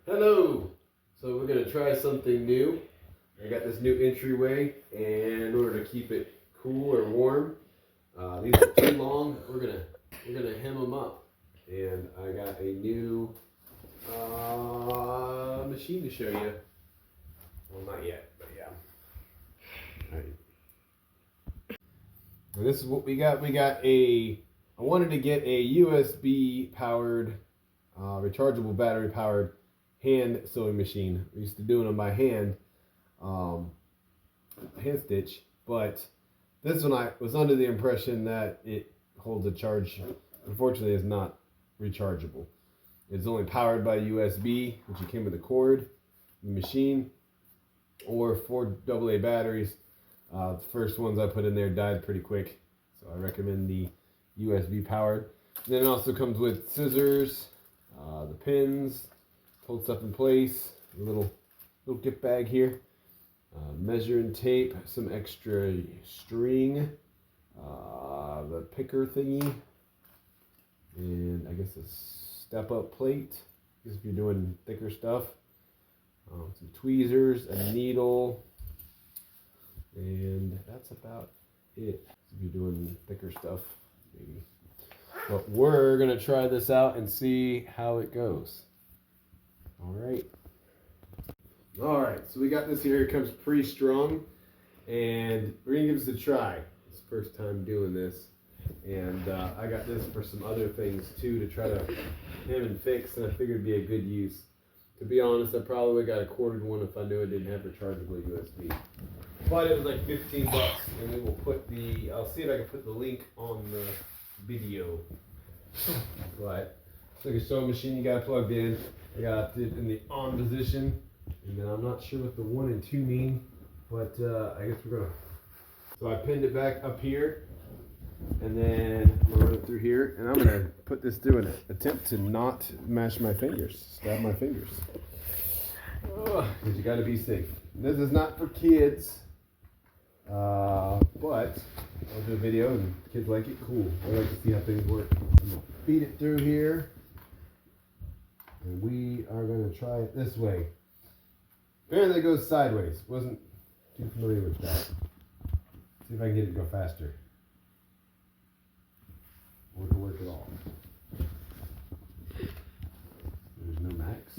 Hello! So we're going to try something new. I got this new entryway, and in order to keep it cool or warm, these are too long. We're gonna hem them up, and I got a new machine to show you. Well, not yet, but yeah. All right. And this is what we got. I wanted to get a USB powered, rechargeable battery powered hand sewing machine. I used to doing them by hand stitch, but this one I was under the impression that it holds a charge. Unfortunately, it's not rechargeable. It's only powered by USB, which came with a cord, the machine, or 4 AA batteries. The first ones I put in there died pretty quick, so I recommend the USB powered. And then it also comes with scissors, the pins, hold stuff in place, a little gift bag here, measuring tape, some extra string, the picker thingy, and I guess a step-up plate, if you're doing thicker stuff, some tweezers, a needle, and that's about it. If you're doing thicker stuff, maybe. But we're gonna try this out and see how it goes. All right. So we got this here. It comes pre-strung, and we're gonna give this a try. It's the first time doing this, and I got this for some other things too to try to hem and fix, and I figured it'd be a good use. To be honest, I probably would have got a corded one if I knew it didn't have rechargeable USB. But it was like 15 bucks, and we will put I'll see if I can put the link on the video. But it's like a sewing machine you got plugged in. I got it in the on position, and then I'm not sure what the 1 and 2 mean, but I guess we're gonna. So I pinned it back up here, and then I'm gonna run it through here, and I'm gonna put this through an attempt to not mash my fingers, stab my fingers, because you got to be safe. This is not for kids, but I'll do a video, and kids like it. Cool. I like to see how things work. I'm gonna feed it through here. And we are going to try it this way. Apparently it goes sideways. Wasn't too familiar with that. See if I can get it to go faster. Or to work at all. There's no max.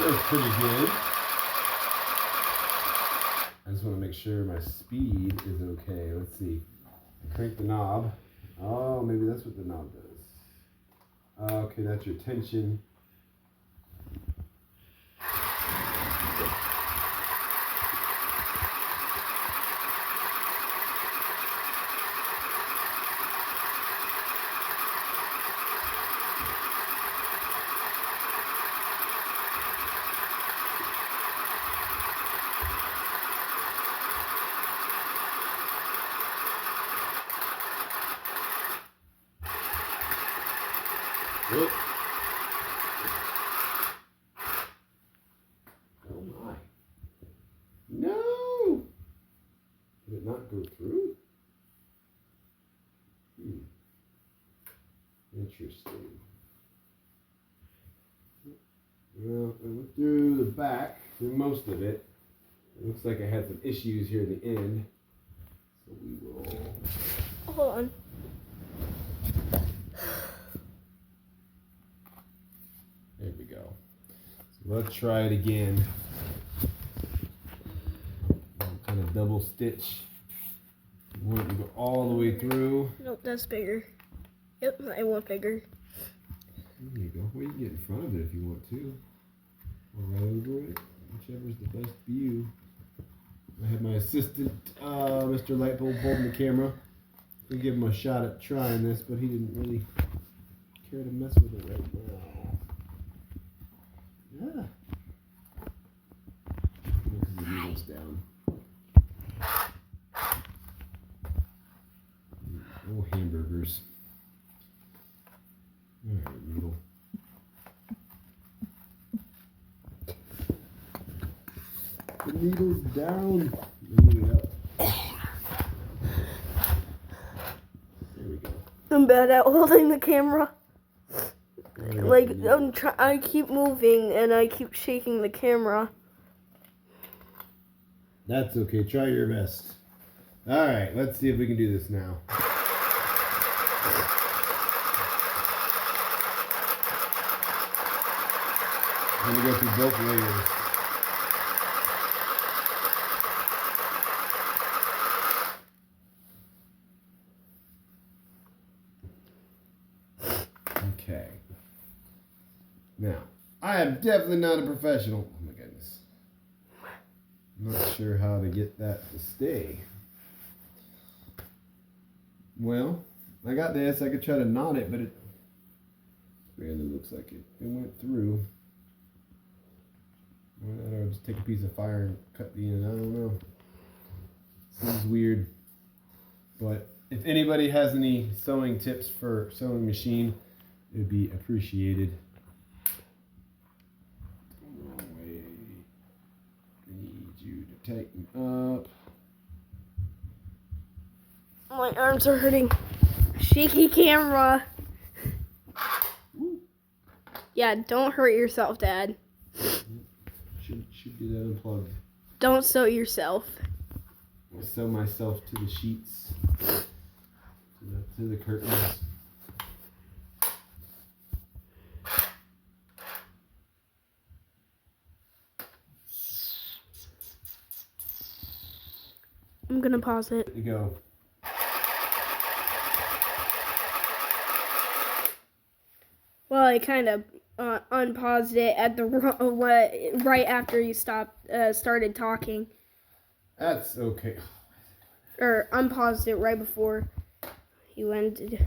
That's pretty good. I just want to make sure my speed is okay. Let's see. I crank the knob. Oh, maybe that's what the knob does. Okay, that's your tension. Whoop. Oh my. No! Did it not go through? Interesting. Well, I went through the back, through most of it. It looks like I had some issues here at the end. So we will... Hold on. There we go. So let's try it again. Kind of double stitch. We want to go all the way through. Nope, that's bigger. Yep, I want bigger. There you go. Well, you can get in front of it if you want to. Or right over it. Whichever's the best view. I had my assistant, Mr. Lightbulb, holding the camera. We give him a shot at trying this, but he didn't really care to mess with it right now. Yeah. The needle's down. Oh, hamburgers. Alright, needle. The needle's down. The needle up. There we go. I'm bad at holding the camera. Right Like I keep moving and I keep shaking the camera. That's okay. Try your best. Alright, let's see if we can do this now. I'm going to go through both layers. Okay. Now, I am definitely not a professional. Oh my goodness. I'm not sure how to get that to stay. Well, I got this. I could try to knot it, but it really looks like it went through. Or I'll just take a piece of fire and cut the end. I don't know. Seems weird. But if anybody has any sewing tips for sewing machine, it would be appreciated. Wrong way. I need you to tighten up. My arms are hurting. Shaky camera. Ooh. Yeah, don't hurt yourself, Dad. Should get that unplugged. Don't sew yourself. I'll sew myself to the sheets, to the curtains. I'm gonna pause it. There you go. Well, I kind of unpaused it at the right after you started talking, That's okay. or unpaused it right before you ended.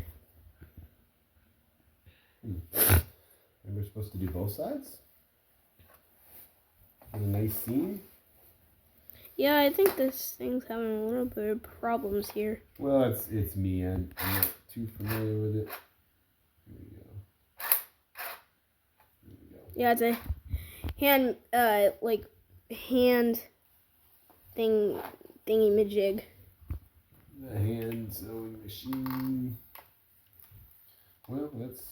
And we're supposed to do both sides? Get a nice seam? Yeah, I think this thing's having a little bit of problems here. Well, it's me. I'm not too familiar with it. Here we go. There we go. Yeah, it's a hand, hand thingy-majig. The hand sewing machine. Well, let's.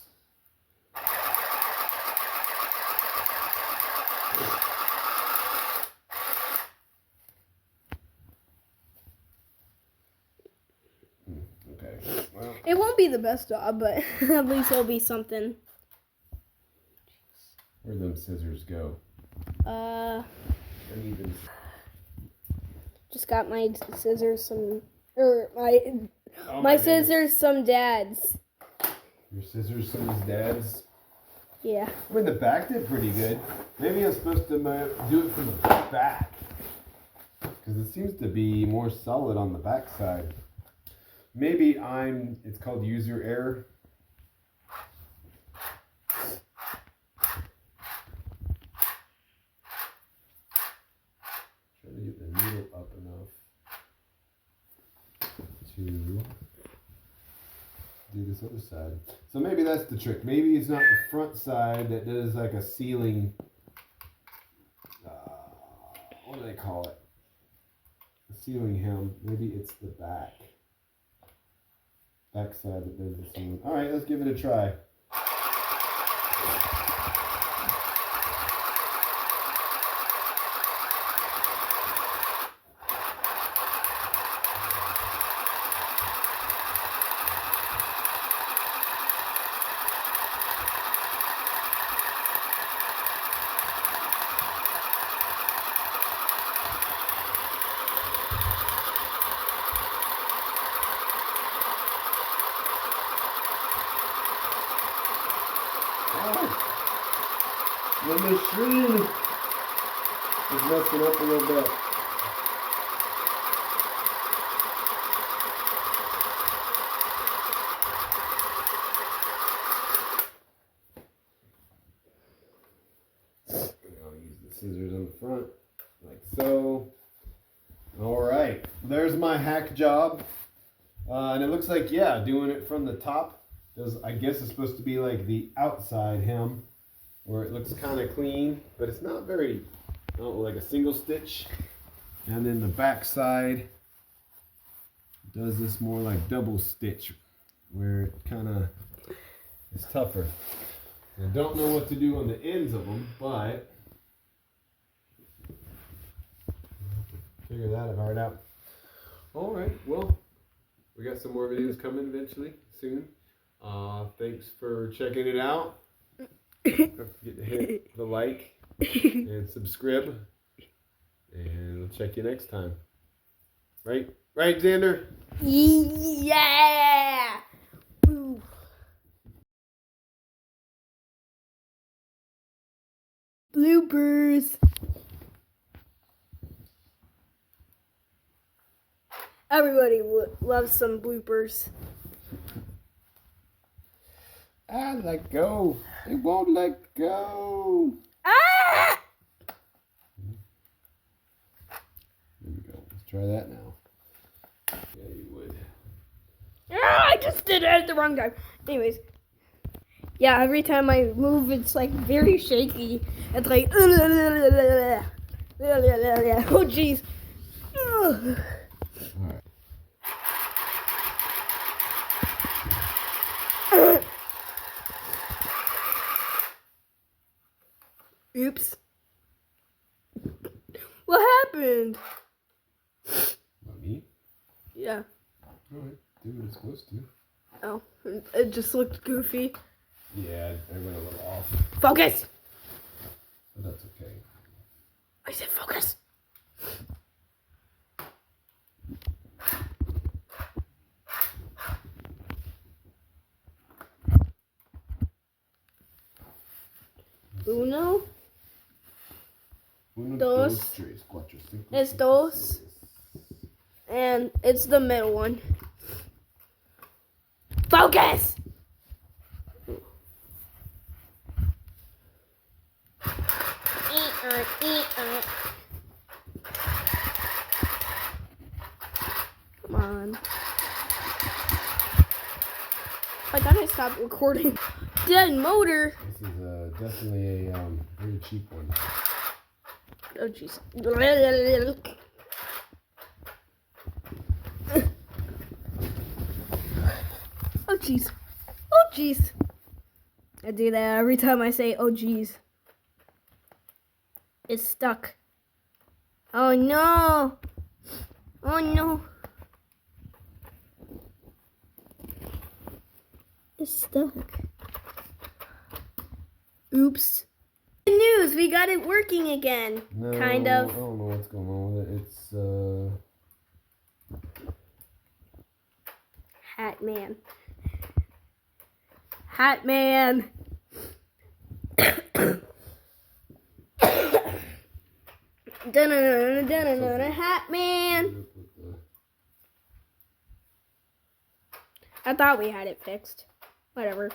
Okay. Well. It won't be the best job, but at least it'll be something. Where'd them scissors go? I need them. Just got my scissors My scissors, some Dad's. Your scissors, some of his dad's. Yeah. I mean, the back did pretty good. Maybe I'm supposed to do it from the back. Because it seems to be more solid on the back side. Maybe it's called user error. Try to get the needle up enough to do this other side. So maybe that's the trick. Maybe it's not the front side that does like a ceiling. What do they call it? A ceiling hem. Maybe it's the back. Back side that does the ceiling. All right, let's give it a try. The machine is messing up a little bit. I'll use the scissors on the front, like so. All right, there's my hack job. And it looks like, yeah, doing it from the top. I guess it's supposed to be like the outside hem, where it looks kind of clean, but it's not very, I don't know, like a single stitch. And then the back side does this more like double stitch, where it kind of is tougher. I don't know what to do on the ends of them, but figure that part out. All right, well, we got some more videos coming eventually, soon. Thanks for checking it out. Don't forget to hit the like and subscribe, and we'll check you next time. Right, Zander? Yeah. Ooh. Bloopers. Everybody loves some bloopers. Let go. It won't let go. Ah! There we go. Let's try that now. Yeah, you would. Ah, I just did it at the wrong time. Anyways. Yeah, every time I move, it's like very shaky. It's like, oh jeez. All right. Oops. What happened? Not me. Yeah. All right. Do what it's supposed to. Oh, it just looked goofy. Yeah, I went a little off. Focus! But that's okay. I said focus. Uno. Uno, Dos. tres, cuatro, cinco, Es seis, dos. seis. And it's the middle one. Focus! Come on. Why can't I stop recording? Dead motor. This is definitely a very cheap one. Oh jeez. Oh jeez. Oh jeez. I do that every time I say oh jeez. It's stuck. Oh no. Oh no. It's stuck. Oops. Good news, we got it working again. No, Kind of. I don't know what's going on with it. It's Hat man. Hat man. Dun-dun-dun-dun-dun-dun, hat man. I thought we had it fixed. Whatever.